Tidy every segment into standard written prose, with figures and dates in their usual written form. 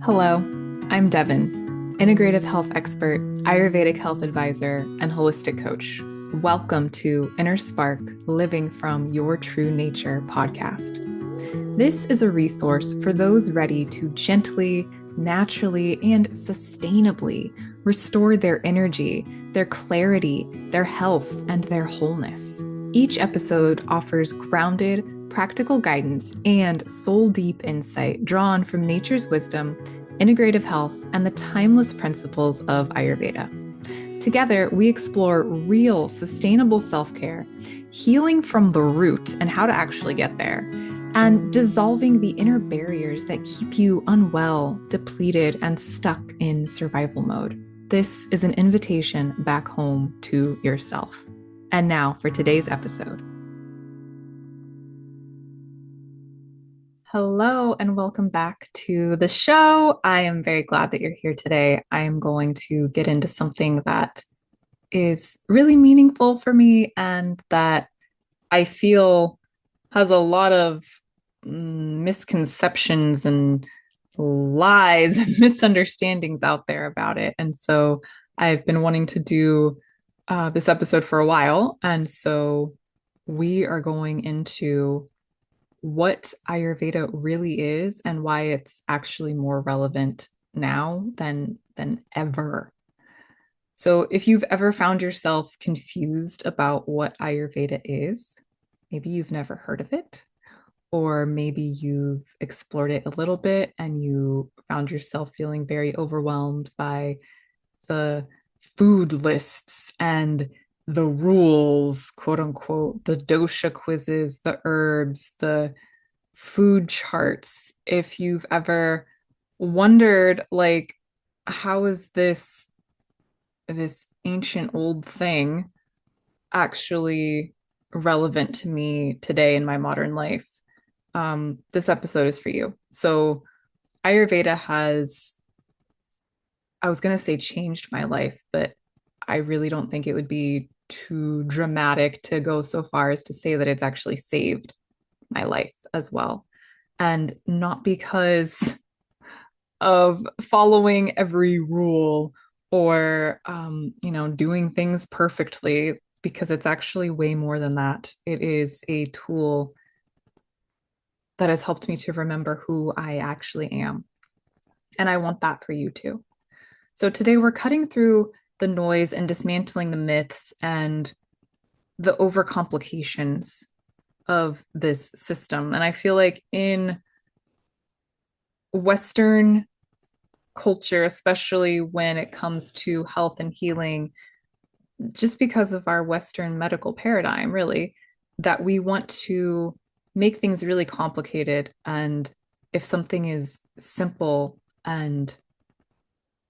Hello, I'm Devin, integrative health expert, Ayurvedic health advisor, and holistic coach. Welcome to InnerSpark Living from Your True Nature podcast. This is a resource for those ready to gently, naturally, and sustainably restore their energy, their clarity, their health, and their wholeness. Each episode offers grounded, practical guidance and soul deep insight drawn from nature's wisdom, integrative health, and the timeless principles of Ayurveda. Together, we explore real, sustainable self care, healing from the root and how to actually get there, and dissolving the inner barriers that keep you unwell, depleted, and stuck in survival mode. This is an invitation back home to yourself. And now for today's episode. Hello, and welcome back to the show. I am very glad that you're here today. I am going to get into something that is really meaningful for me and that I feel has a lot of misconceptions and lies and misunderstandings out there about it. And so I've been wanting to do this episode for a while. And so we are going into what Ayurveda really is and why it's actually more relevant now than ever. So if you've ever found yourself confused about what Ayurveda is, maybe you've never heard of it, or maybe you've explored it a little bit and you found yourself feeling very overwhelmed by the food lists and the rules, quote unquote, the dosha quizzes, the herbs, the food charts. If you've ever wondered, like, how is this ancient old thing actually relevant to me today in my modern life? This episode is for you. So, Ayurveda has, I was going to say changed my life, but I really don't think it would be too dramatic to go so far as to say that it's actually saved my life as well. And not because of following every rule or, doing things perfectly, because it's actually way more than that. It is a tool that has helped me to remember who I actually am. And I want that for you too. So today we're cutting through the noise and dismantling the myths and the overcomplications of this system. And I feel like in Western culture, especially when it comes to health and healing, just because of our Western medical paradigm, really, that we want to make things really complicated. And if something is simple and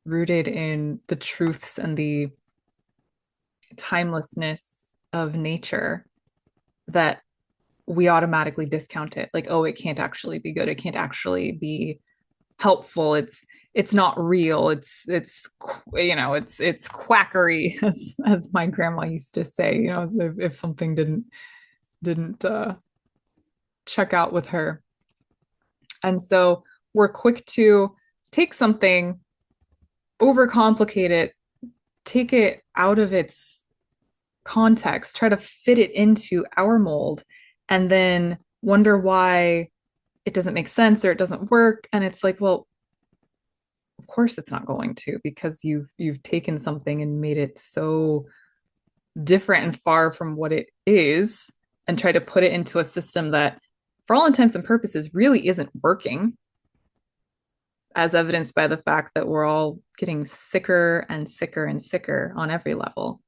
rooted in the truths and the timelessness of nature, that we automatically discount it. Like, oh, it can't actually be good. It can't actually be helpful. It's not real. It's quackery, as my grandma used to say. If something didn't check out with her. And so we're quick to take something, overcomplicate it, take it out of its context, try to fit it into our mold, and then wonder why it doesn't make sense or it doesn't work. And it's like, well, of course it's not going to, because you've taken something and made it so different and far from what it is and try to put it into a system that for all intents and purposes really isn't working, as evidenced by the fact that we're all getting sicker and sicker and sicker on every level.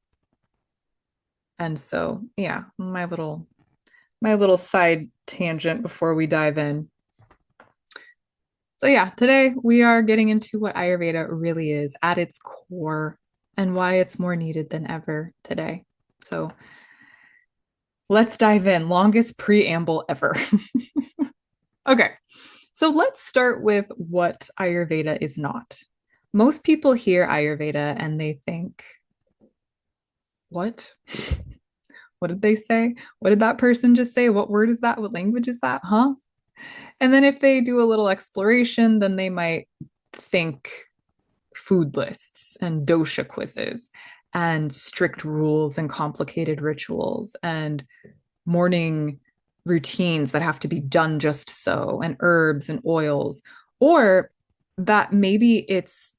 And so, yeah, my little side tangent before we dive in. So yeah, today we are getting into what Ayurveda really is at its core and why it's more needed than ever today. So let's dive in. Longest preamble ever. Okay, so let's start with what Ayurveda is not. Most people hear Ayurveda and they think, what? What did they say? What did that person just say? What word is that? What language is that? Huh? And then if they do a little exploration, then they might think food lists and dosha quizzes and strict rules and complicated rituals and morning routines that have to be done just so, and herbs and oils, or that maybe it's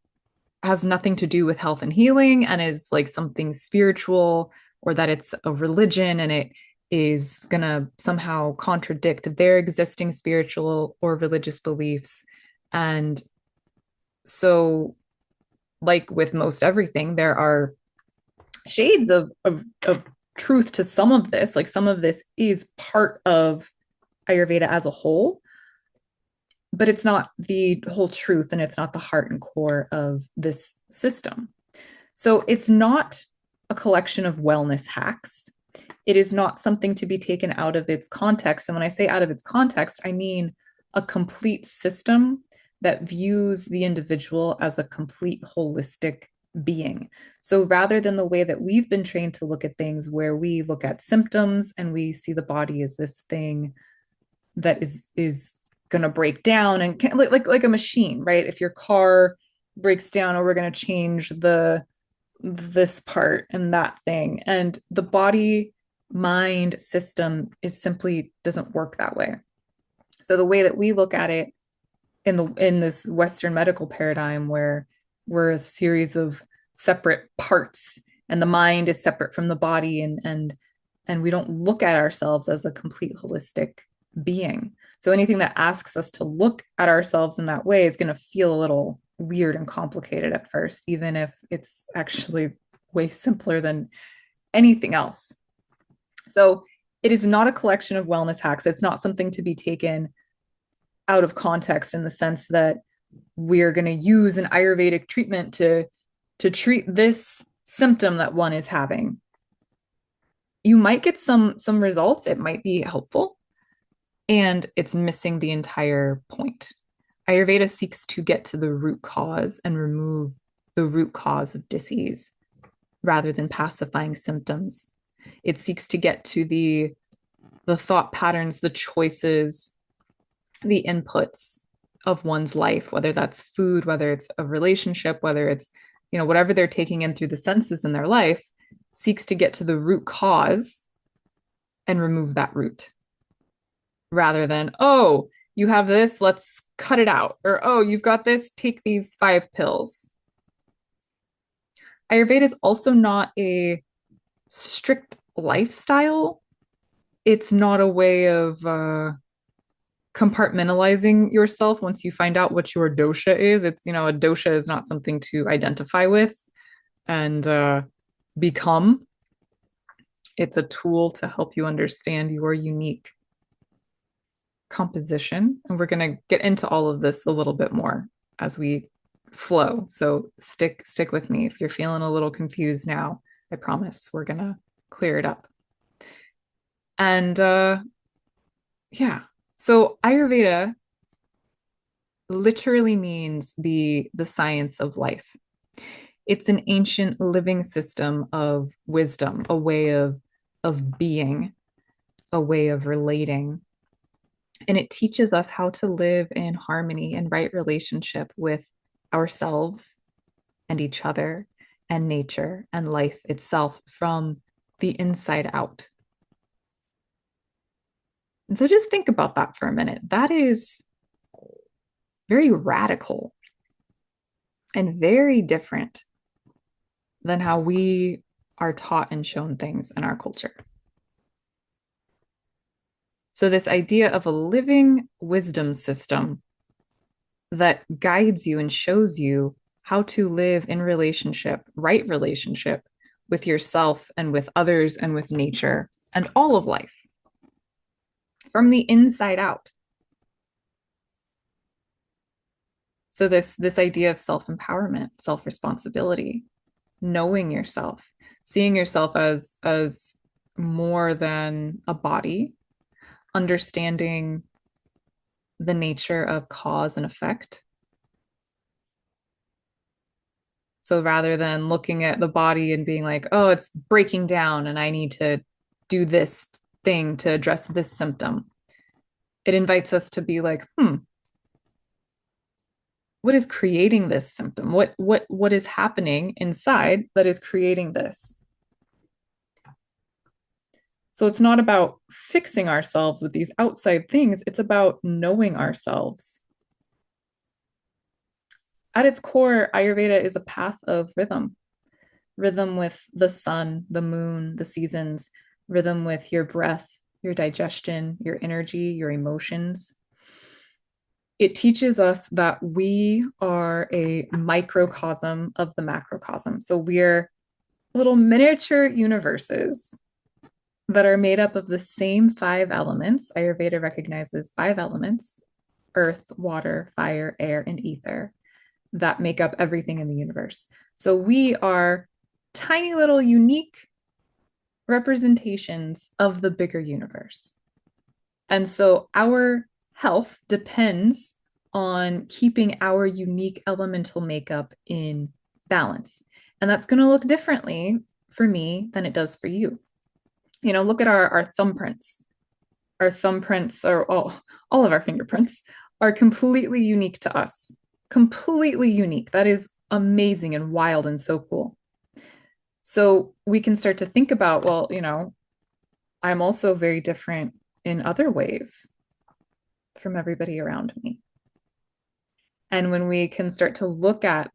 has nothing to do with health and healing and is like something spiritual, or that it's a religion and it is going to somehow contradict their existing spiritual or religious beliefs. And so, like with most everything, there are shades of truth to some of this. Like some of this is part of Ayurveda as a whole, but it's not the whole truth and it's not the heart and core of this system. So it's not a collection of wellness hacks. It is not something to be taken out of its context. And when I say out of its context, I mean a complete system that views the individual as a complete holistic being. So rather than the way that we've been trained to look at things, where we look at symptoms and we see the body as this thing that is going to break down and like a machine, right? If your car breaks down, or we're going to change the this part and that thing, and the body mind system is simply doesn't work that way. So the way that we look at it in this Western medical paradigm, where we're a series of separate parts and the mind is separate from the body, and we don't look at ourselves as a complete holistic being. So anything that asks us to look at ourselves in that way is going to feel a little weird and complicated at first, even if it's actually way simpler than anything else. So it is not a collection of wellness hacks. It's not something to be taken out of context in the sense that we're going to use an Ayurvedic treatment to treat this symptom that one is having. You might get some results. It might be helpful, and it's missing the entire point. Ayurveda seeks to get to the root cause and remove the root cause of disease rather than pacifying symptoms. It seeks to get to the thought patterns, the choices, the inputs of one's life, whether that's food, whether it's a relationship, whether it's, whatever they're taking in through the senses in their life, seeks to get to the root cause and remove that root, rather than, oh, you have this, let's cut it out. Or, oh, you've got this, take these 5 pills. Ayurveda is also not a strict lifestyle. It's not a way of compartmentalizing yourself once you find out what your dosha is. It's, a dosha is not something to identify with and become. It's a tool to help you understand your unique composition. And we're going to get into all of this a little bit more as we flow. So stick with me. If you're feeling a little confused now, I promise we're going to clear it up. And yeah. So Ayurveda literally means the science of life. It's an ancient living system of wisdom, a way of being, a way of relating. And it teaches us how to live in harmony and right relationship with ourselves and each other and nature and life itself from the inside out. And so just think about that for a minute. That is very radical and very different than how we are taught and shown things in our culture. So this idea of a living wisdom system that guides you and shows you how to live in relationship, right relationship with yourself and with others and with nature and all of life from the inside out. So this idea of self-empowerment, self-responsibility, knowing yourself, seeing yourself as more than a body, understanding the nature of cause and effect. So rather than looking at the body and being like, oh, it's breaking down and I need to do this thing to address this symptom, it invites us to be like, what is creating this symptom? What is happening inside that is creating this? So it's not about fixing ourselves with these outside things, it's about knowing ourselves. At its core, Ayurveda is a path of rhythm, rhythm with the sun, the moon, the seasons, rhythm with your breath, your digestion, your energy, your emotions. It teaches us that we are a microcosm of the macrocosm. So we're little miniature universes that are made up of the same five elements. Ayurveda recognizes five elements: earth, water, fire, air, and ether that make up everything in the universe. So we are tiny little unique representations of the bigger universe. And so our health depends on keeping our unique elemental makeup in balance. And that's going to look differently for me than it does for you. You know, look at our thumbprints. Our thumbprints are all of our fingerprints are completely unique to us. Completely unique. That is amazing and wild and so cool. So we can start to think about, well, you know, I'm also very different in other ways from everybody around me. And when we can start to look at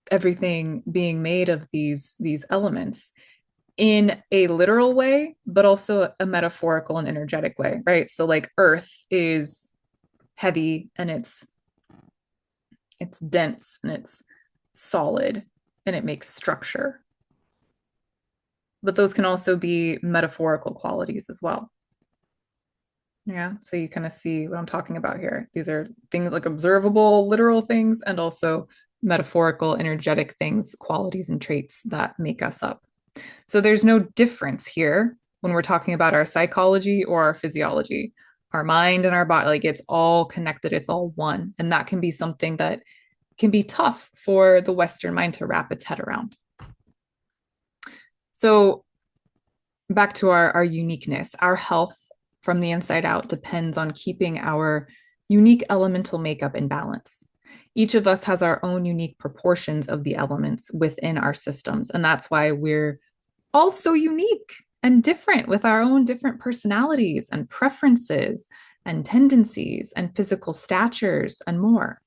everything being made of these elements in a literal way, but also a metaphorical and energetic way, right? So like earth is heavy and it's dense and it's solid and it makes structure. But those can also be metaphorical qualities as well. Yeah, so you kind of see what I'm talking about here. These are things like observable, literal things, and also metaphorical, energetic things, qualities, and traits that make us up. So there's no difference here when we're talking about our psychology or our physiology, our mind and our body. Like it's all connected, it's all one. And that can be something that can be tough for the Western mind to wrap its head around. So back to our uniqueness, our health from the inside out depends on keeping our unique elemental makeup in balance. Each of us has our own unique proportions of the elements within our systems. And that's why we're all so unique and different with our own different personalities and preferences and tendencies and physical statures and more.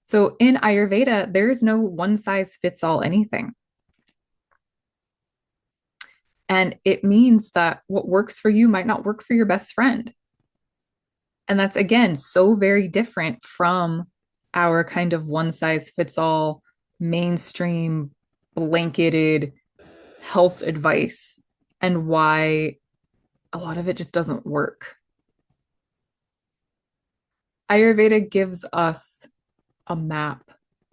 So in Ayurveda, there is no one size fits all anything. And it means that what works for you might not work for your best friend. And that's, again, so very different from our kind of one size fits all, mainstream, blanketed health advice, and why a lot of it just doesn't work. Ayurveda gives us a map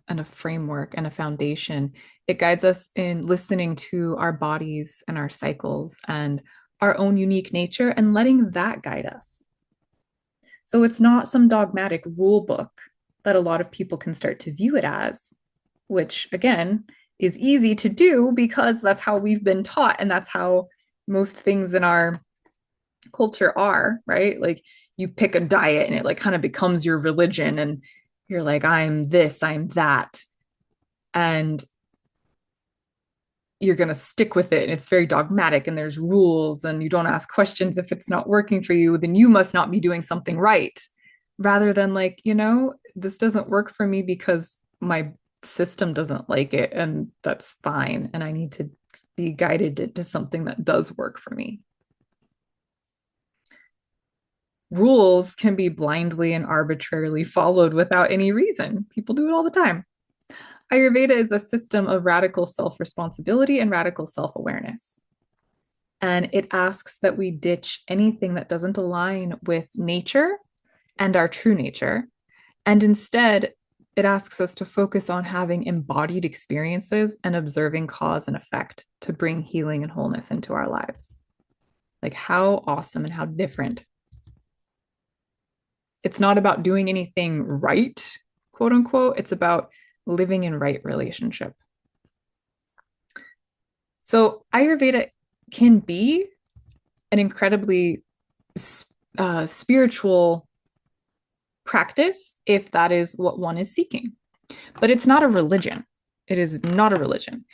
and a framework and a foundation. It guides us in listening to our bodies and our cycles and our own unique nature and letting that guide us. So it's not some dogmatic rule book that a lot of people can start to view it as, which again is easy to do because that's how we've been taught and that's how most things in our culture are, right? Like you pick a diet and it like kind of becomes your religion and you're like, I'm this, I'm that. And you're going to stick with it. And it's very dogmatic and there's rules and you don't ask questions. If it's not working for you, then you must not be doing something right. Rather than like, you know, this doesn't work for me because my system doesn't like it. And that's fine. And I need to be guided to something that does work for me. Rules can be blindly and arbitrarily followed without any reason. People do it all the time. Ayurveda is a system of radical self responsibility and radical self awareness. And it asks that we ditch anything that doesn't align with nature and our true nature. And instead, it asks us to focus on having embodied experiences and observing cause and effect to bring healing and wholeness into our lives. Like, how awesome and how different. It's not about doing anything right, quote unquote. It's about living in right relationship. So Ayurveda can be an incredibly spiritual practice if that is what one is seeking. But it's not a religion. It is not a religion.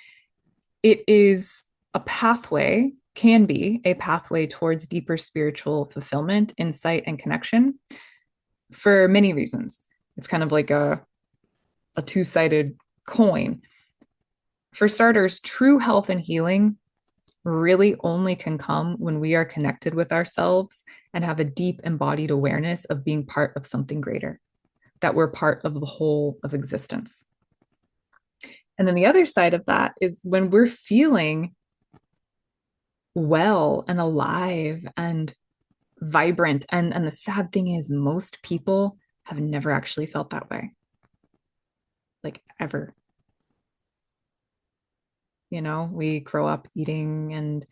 It is a pathway, can be a pathway towards deeper spiritual fulfillment, insight, and connection for many reasons. It's kind of like a two-sided coin. For starters, true health and healing really only can come when we are connected with ourselves and have a deep embodied awareness of being part of something greater, that we're part of the whole of existence. And then the other side of that is when we're feeling well and alive and vibrant. And the sad thing is, most people have never actually felt that way, like ever. You know, we grow up eating and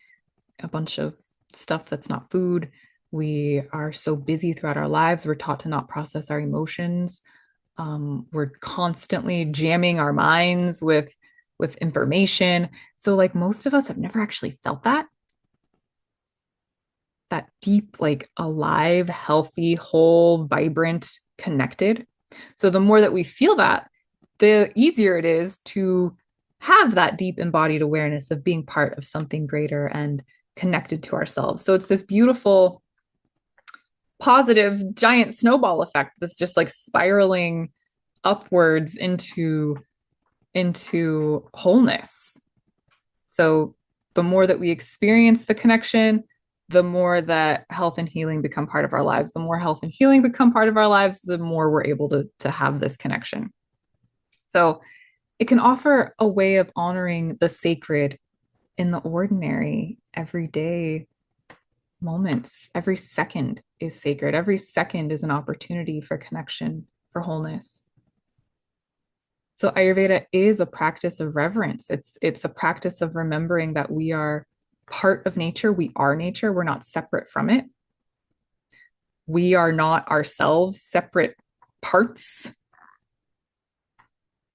a bunch of stuff that's not food. We are so busy throughout our lives. We're taught to not process our emotions. We're constantly jamming our minds with information. So like most of us have never actually felt that deep, like alive, healthy, whole, vibrant, connected. So the more that we feel that, the easier it is to have that deep embodied awareness of being part of something greater and connected to ourselves. So it's this beautiful, positive, giant snowball effect that's just like spiraling upwards into wholeness. So the more that we experience the connection, the more that health and healing become part of our lives. The more health and healing become part of our lives, the more we're able to have this connection. So it can offer a way of honoring the sacred in the ordinary, everyday moments. Every second is sacred. Every second is an opportunity for connection, for wholeness. So Ayurveda is a practice of reverence. It's a practice of remembering that we are part of nature. We are nature. We're not separate from it. We are not ourselves separate parts.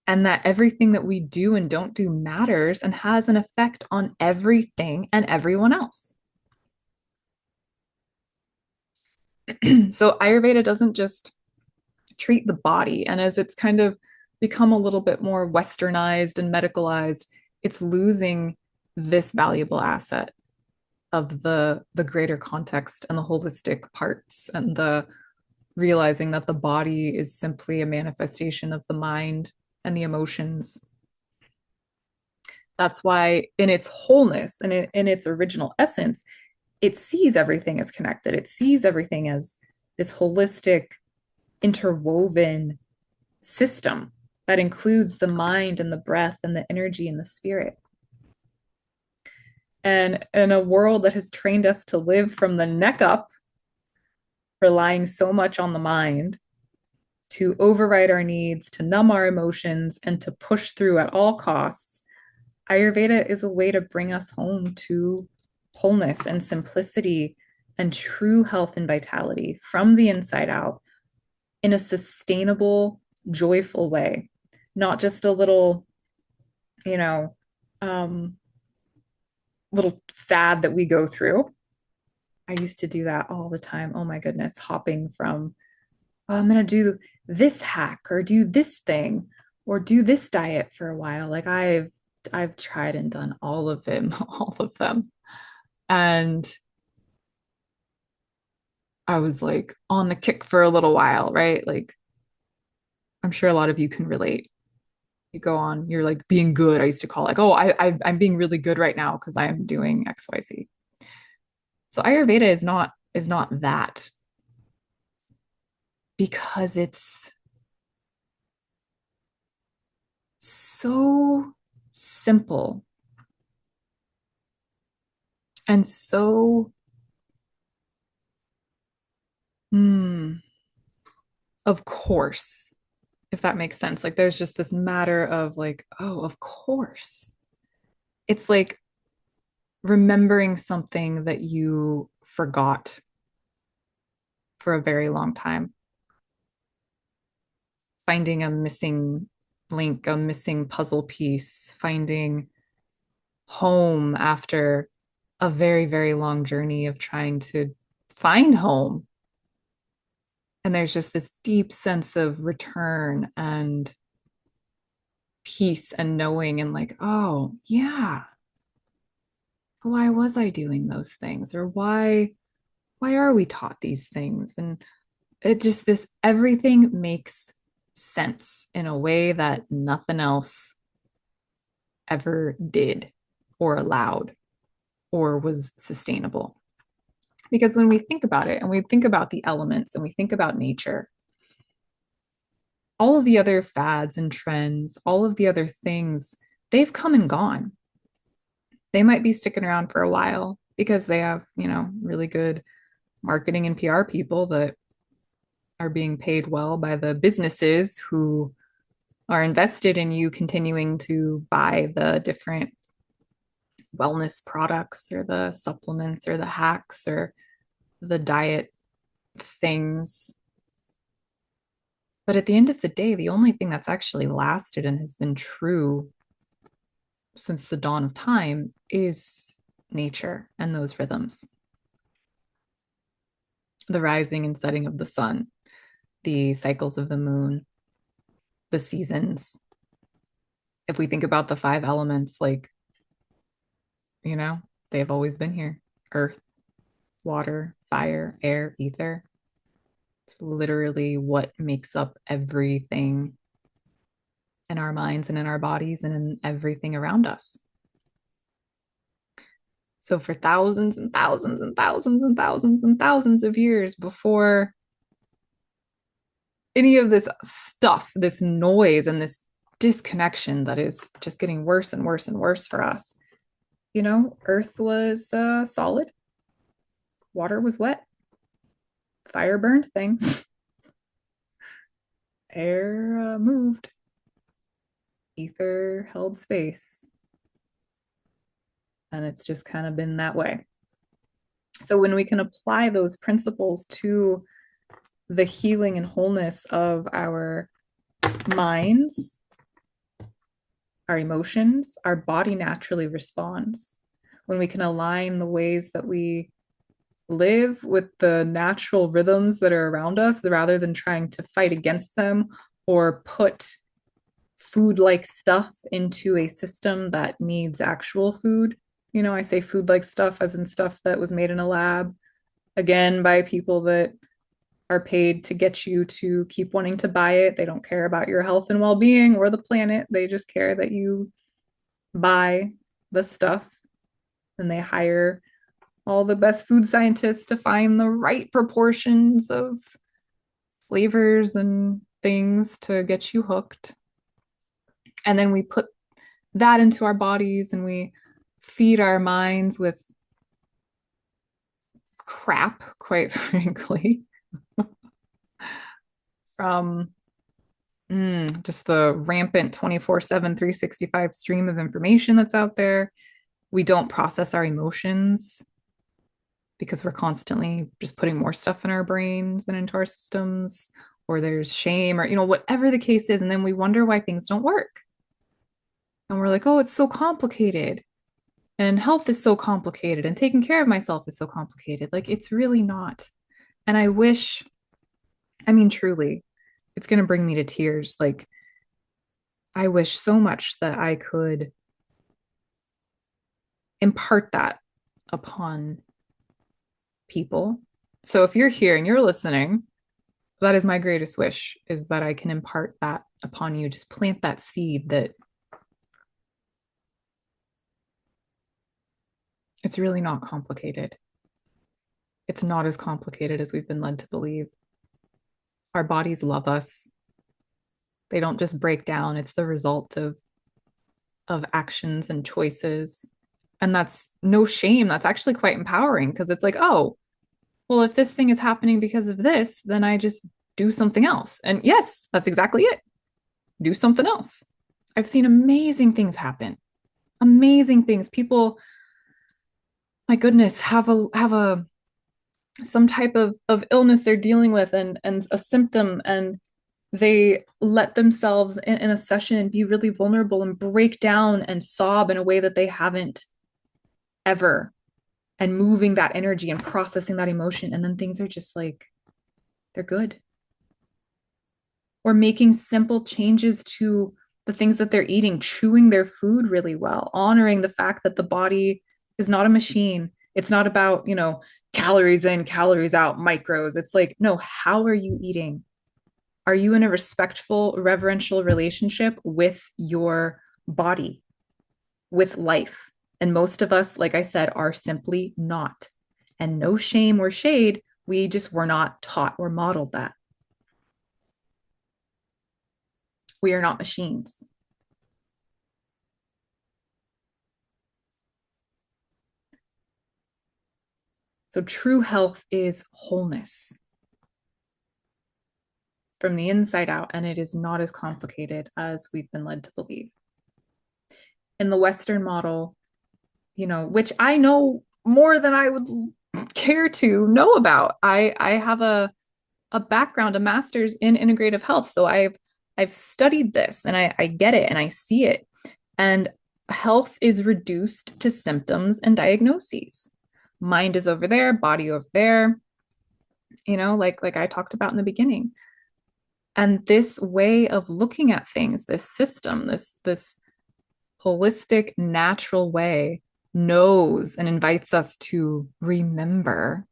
And that everything that we do and don't do matters and has an effect on everything and everyone else. So Ayurveda doesn't just treat the body. And as it's kind of become a little bit more westernized and medicalized, it's losing this valuable asset of the greater context and the holistic parts and the realizing that the body is simply a manifestation of the mind and the emotions. That's why in its wholeness and in its original essence, it sees everything as connected. It sees everything as this holistic, interwoven system that includes the mind and the breath and the energy and the spirit. And in a world that has trained us to live from the neck up, relying so much on the mind, to override our needs, to numb our emotions, and to push through at all costs, Ayurveda is a way to bring us home to wholeness and simplicity and true health and vitality from the inside out in a sustainable, joyful way, not just a little, you know, um, little fad that we go through. I used to do that all the time. Oh my goodness, hopping from, oh, I'm going to do this hack or do this thing or do this diet for a while. Like I've tried and done all of them, all of them. And I was like on the kick for a little while, right? Like I'm sure a lot of you can relate. You go on, you're like being good. I used to call like, oh, I'm being really good right now because I'm doing XYZ. So Ayurveda is not that because it's so simple and so mm, of course, if that makes sense. Like there's just this matter of like, oh, of course. It's like remembering something that you forgot for a very long time, finding a missing link, a missing puzzle piece, finding home after a very, very long journey of trying to find home. And there's just this deep sense of return and peace and knowing and like, oh, yeah, why was I doing those things? Or why are we taught these things? And it just this everything makes sense in a way that nothing else ever did or allowed or was sustainable. Because when we think about it and we think about the elements and we think about nature, all of the other fads and trends, all of the other things, they've come and gone. They might be sticking around for a while because they have, really good marketing and PR people that are being paid well by the businesses who are invested in you continuing to buy the different wellness products or the supplements or the hacks or the diet things. But at the end of the day, the only thing that's actually lasted and has been true since the dawn of time is nature and those rhythms. The rising and setting of the sun, the cycles of the moon, the seasons. If we think about the five elements, like, you know, they've always been here: earth, water, fire, air, ether. It's literally what makes up everything in our minds and in our bodies and in everything around us. So, for thousands and thousands and thousands and thousands and thousands of years before any of this stuff, this noise, and this disconnection that is just getting worse and worse and worse for us, Earth was solid, water was wet, fire burned things, air moved, ether held space. And it's just kind of been that way. So when we can apply those principles to the healing and wholeness of our minds, our emotions, our body naturally responds. When we can align the ways that we live with the natural rhythms that are around us rather than trying to fight against them or put food like stuff into a system that needs actual food. I say food like stuff as in stuff that was made in a lab, again, by people that are paid to get you to keep wanting to buy it. They don't care about your health and well being or the planet. They just care that you buy the stuff, and they hire all the best food scientists to find the right proportions of flavors and things to get you hooked. And then we put that into our bodies and we feed our minds with crap, quite frankly, from just the rampant 24/7, 365 stream of information that's out there. We don't process our emotions because we're constantly just putting more stuff in our brains and into our systems, or there's shame, or, whatever the case is. And then we wonder why things don't work. And we're like, oh, it's so complicated. And health is so complicated. And taking care of myself is so complicated. Like, it's really not. And I wish, truly, it's going to bring me to tears. Like, I wish so much that I could impart that upon people. So if you're here and you're listening, that is my greatest wish, is that I can impart that upon you. Just plant that seed that it's really not complicated. It's not as complicated as we've been led to believe. Our bodies love us. They don't just break down. It's the result of actions and choices. And that's no shame. That's actually quite empowering, because it's like, oh, well, if this thing is happening because of this, then I just do something else. And yes, that's exactly it. Do something else. I've seen amazing things happen. Amazing things. People, my goodness, have a some type of illness they're dealing with, and a symptom, and they let themselves in a session be really vulnerable and break down and sob in a way that they haven't ever, and moving that energy and processing that emotion, and then things are just like, they're good. or making simple changes to the things that they're eating, chewing their food really well, honoring the fact that the body is not a machine. It's not about, calories in, calories out, micros. It's like, no, how are you eating? Are you in a respectful, reverential relationship with your body, with life? And most of us, like I said, are simply not. And no shame or shade. We just were not taught or modeled that. We are not machines. So true health is wholeness from the inside out, and it is not as complicated as we've been led to believe. In the Western model, which I know more than I would care to know about. I have a background, a master's in integrative health. So I've studied this and I get it and I see it. And health is reduced to symptoms and diagnoses. Mind is over there, body over there, like I talked about in the beginning. And this way of looking at things, this system, this holistic, natural way knows and invites us to remember,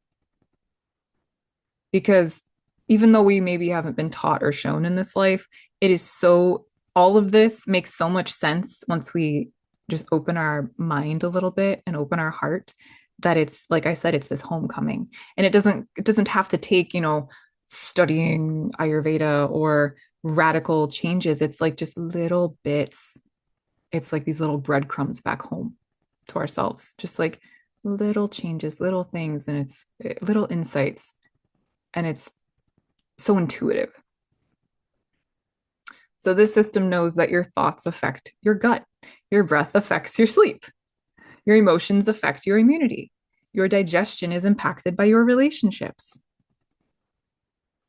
because even though we maybe haven't been taught or shown in this life, it is so, all of this makes so much sense once we just open our mind a little bit and open our heart, that it's, like I said, it's this homecoming. And it doesn't have to take, studying Ayurveda or radical changes. It's like just little bits. It's like these little breadcrumbs back home to ourselves, just like little changes, little things, and it's little insights. And it's so intuitive. So this system knows that your thoughts affect your gut, your breath affects your sleep, your emotions affect your immunity, your digestion is impacted by your relationships.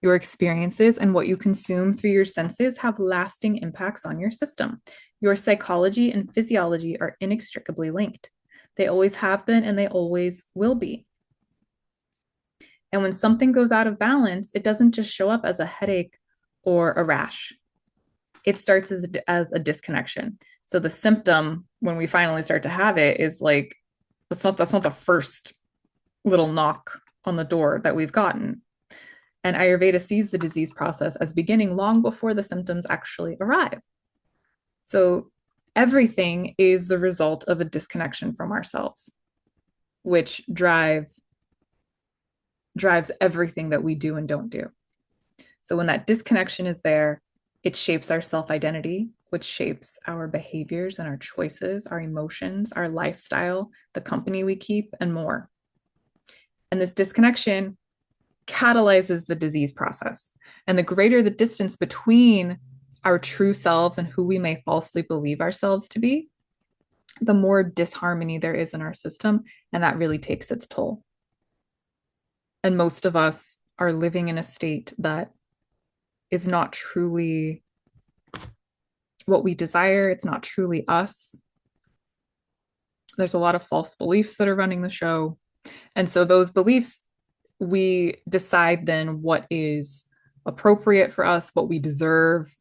Your experiences and what you consume through your senses have lasting impacts on your system. Your psychology and physiology are inextricably linked. They always have been and they always will be. And when something goes out of balance, it doesn't just show up as a headache or a rash. It starts as a disconnection. So the symptom, when we finally start to have it, is like, that's not the first little knock on the door that we've gotten. And Ayurveda sees the disease process as beginning long before the symptoms actually arrive. So everything is the result of a disconnection from ourselves, which drives everything that we do and don't do. So when that disconnection is there, it shapes our self-identity, which shapes our behaviors and our choices, our emotions, our lifestyle, the company we keep, and more. And this disconnection catalyzes the disease process. And the greater the distance between our true selves and who we may falsely believe ourselves to be, the more disharmony there is in our system. And that really takes its toll. And most of us are living in a state that is not truly what we desire. It's not truly us. There's a lot of false beliefs that are running the show. And so those beliefs, we decide then what is appropriate for us, what we deserve,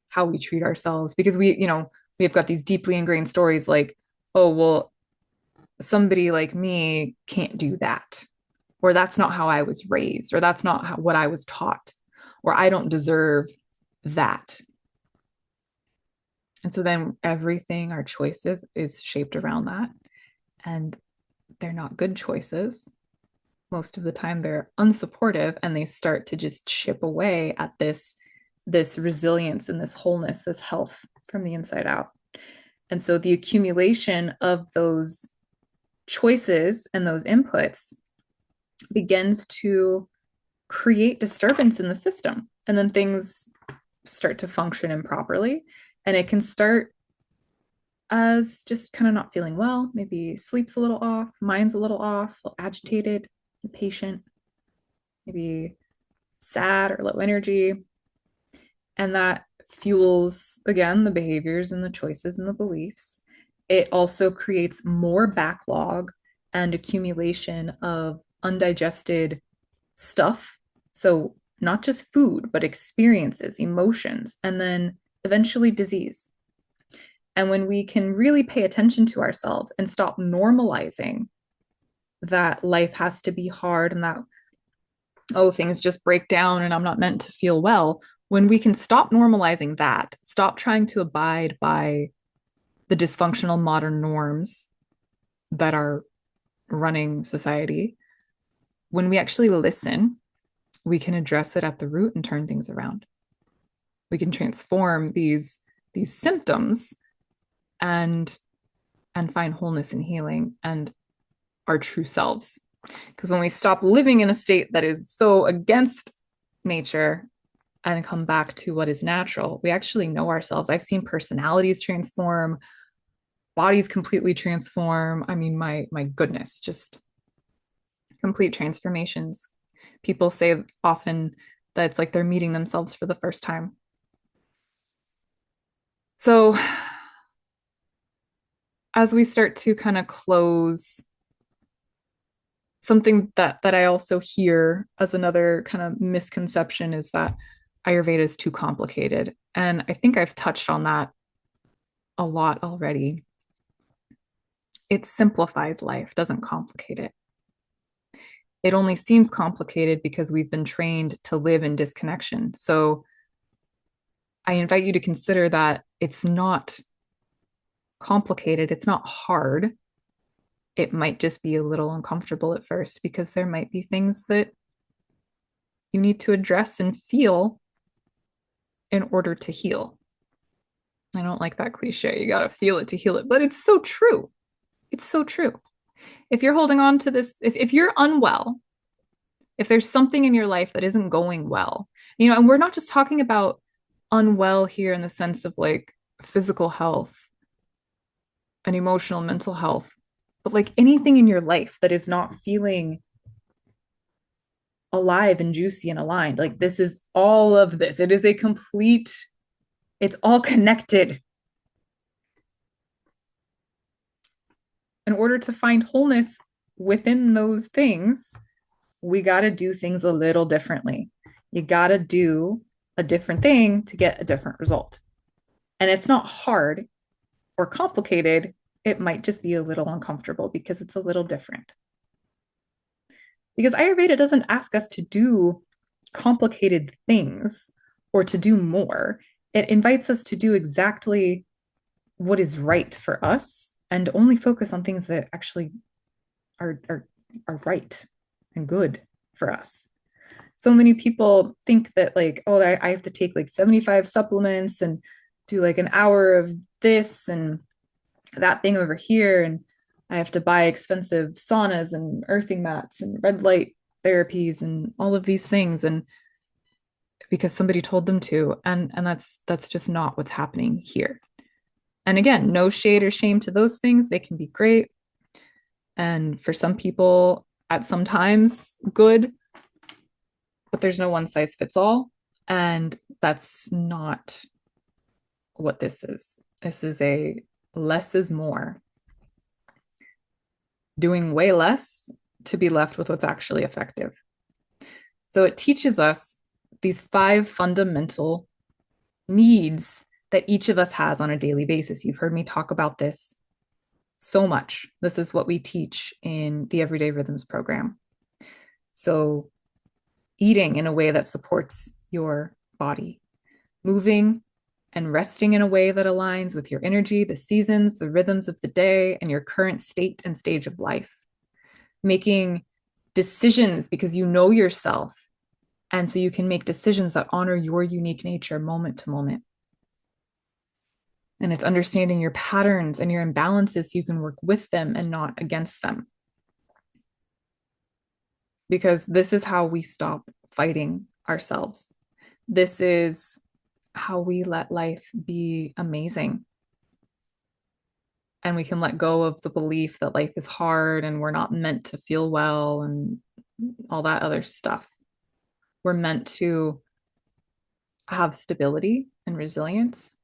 how we treat ourselves, because we've got these deeply ingrained stories like, oh, well, somebody like me can't do that, or that's not how I was raised, or that's not what I was taught, or I don't deserve that. And so then everything, our choices, is shaped around that. And they're not good choices. Most of the time they're unsupportive, and they start to just chip away at this resilience and this wholeness, this health from the inside out. And so the accumulation of those choices and those inputs begins to create disturbance in the system. And then things start to function improperly. And it can start as just kind of not feeling well, maybe sleep's a little off, mind's a little off, a little agitated, impatient, maybe sad or low energy. And that fuels, again, the behaviors and the choices and the beliefs. It also creates more backlog and accumulation of undigested stuff. So not just food, but experiences, emotions, and then eventually disease. And when we can really pay attention to ourselves and stop normalizing that life has to be hard and that, oh, things just break down and I'm not meant to feel well, when we can stop normalizing that, stop trying to abide by the dysfunctional modern norms that are running society, when we actually listen, we can address it at the root and turn things around. We can transform these symptoms and find wholeness and healing and our true selves. Because when we stop living in a state that is so against nature and come back to what is natural, we actually know ourselves. I've seen personalities transform, bodies completely transform. I mean, my goodness, just complete transformations. People say often that it's like they're meeting themselves for the first time. So as we start to kind of close, something that I also hear as another kind of misconception is that Ayurveda is too complicated. And I think I've touched on that a lot already. It simplifies life, doesn't complicate it. It only seems complicated because we've been trained to live in disconnection. So I invite you to consider that it's not complicated, it's not hard. It might just be a little uncomfortable at first because there might be things that you need to address and feel in order to heal. I don't like that cliche. You got to feel it to heal it, but it's so true. It's so true. If you're holding on to this, if you're unwell, if there's something in your life that isn't going well, and we're not just talking about unwell here in the sense of like physical health and emotional, mental health, but like anything in your life that is not feeling alive and juicy and aligned, like this is all of this. It is a complete, it's all connected. In order to find wholeness within those things, we got to do things a little differently. You got to do a different thing to get a different result. And it's not hard or complicated. It might just be a little uncomfortable because it's a little different. Because Ayurveda doesn't ask us to do complicated things or to do more. It invites us to do exactly what is right for us and only focus on things that actually are right and good for us. So many people think that like, oh, I have to take like 75 supplements and do like an hour of this and that thing over here. And I have to buy expensive saunas and earthing mats and red light therapies and all of these things. And because somebody told them to. And that's just not what's happening here. And again, no shade or shame to those things. They can be great. And for some people, at some times, good, but there's no one size fits all. And that's not what this is. This is a less is more, doing way less to be left with what's actually effective. So it teaches us these 5 fundamental needs that each of us has on a daily basis. You've heard me talk about this so much. This is what we teach in the Everyday Rhythms program. So eating in a way that supports your body, moving and resting in a way that aligns with your energy, the seasons, the rhythms of the day, and your current state and stage of life. Making decisions because you know yourself. And so you can make decisions that honor your unique nature moment to moment. And it's understanding your patterns and your imbalances so you can work with them and not against them. Because this is how we stop fighting ourselves. This is how we let life be amazing. And we can let go of the belief that life is hard and we're not meant to feel well and all that other stuff. We're meant to have stability and resilience.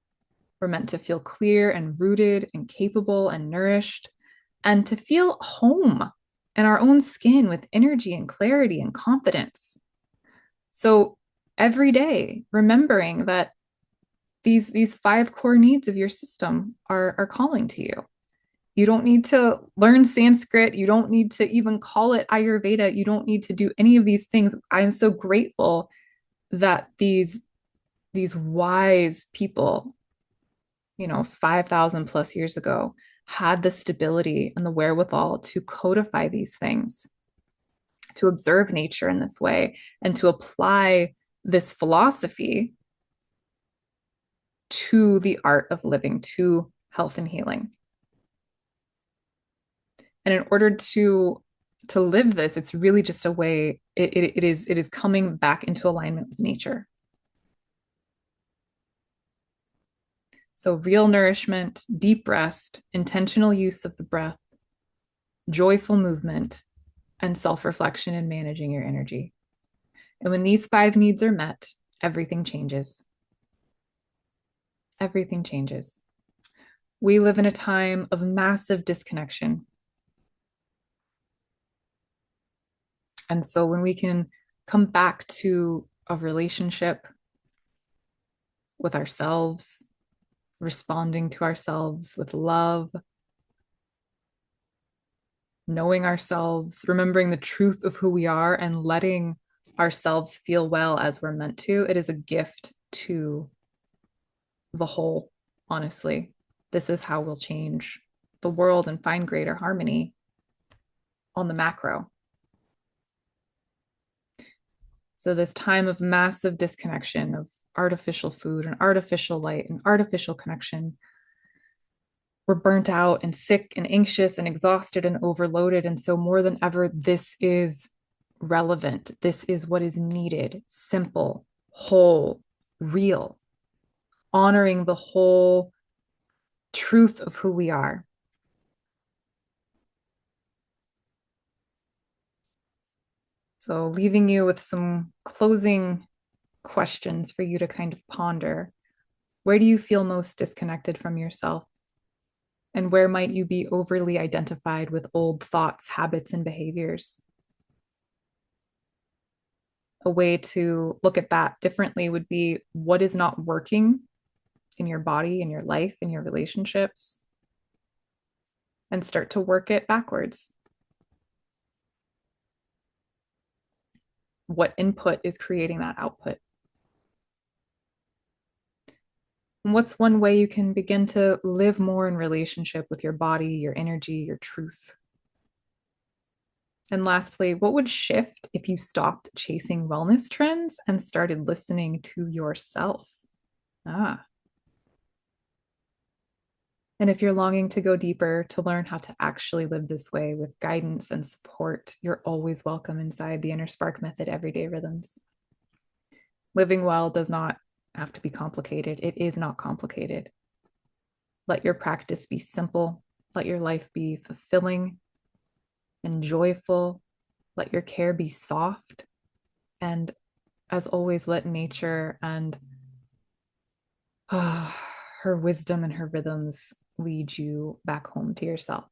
We're meant to feel clear and rooted and capable and nourished and to feel home in our own skin with energy and clarity and confidence. So every day, remembering that these five core needs of your system are calling to you. You don't need to learn Sanskrit. You don't need to even call it Ayurveda. You don't need to do any of these things. I'm so grateful that these wise people, 5,000 plus years ago, had the stability and the wherewithal to codify these things, to observe nature in this way, and to apply this philosophy to the art of living, to health and healing. And in order to live this, it's really just a way, it is coming back into alignment with nature. So real nourishment, deep rest, intentional use of the breath, joyful movement, and self-reflection and managing your energy. And when these five needs are met, everything changes. Everything changes. We live in a time of massive disconnection. And so when we can come back to a relationship with ourselves, responding to ourselves with love, knowing ourselves, remembering the truth of who we are, and letting ourselves feel well as we're meant to, it is a gift to the whole, honestly. This is how we'll change the world and find greater harmony on the macro. So, this time of massive disconnection of artificial food and artificial light and artificial connection, we're burnt out and sick and anxious and exhausted and overloaded. And so, more than ever, this is relevant. This is what is needed: simple, whole, real, honoring the whole truth of who we are. So, leaving you with some closing questions for you to kind of ponder. Where do you feel most disconnected from yourself? And where might you be overly identified with old thoughts, habits, and behaviors? A way to look at that differently would be, what is not working in your body, in your life, in your relationships, and start to work it backwards. What input is creating that output? And what's one way you can begin to live more in relationship with your body, your energy, your truth? And lastly, what would shift if you stopped chasing wellness trends and started listening to yourself? Ah. And if you're longing to go deeper, to learn how to actually live this way with guidance and support, you're always welcome inside the InnerSpark Method Everyday Rhythms. Living well does not have to be complicated. It is not complicated. Let your practice be simple. Let your life be fulfilling and joyful. Let your care be soft. And as always, let nature and her wisdom and her rhythms lead you back home to yourself.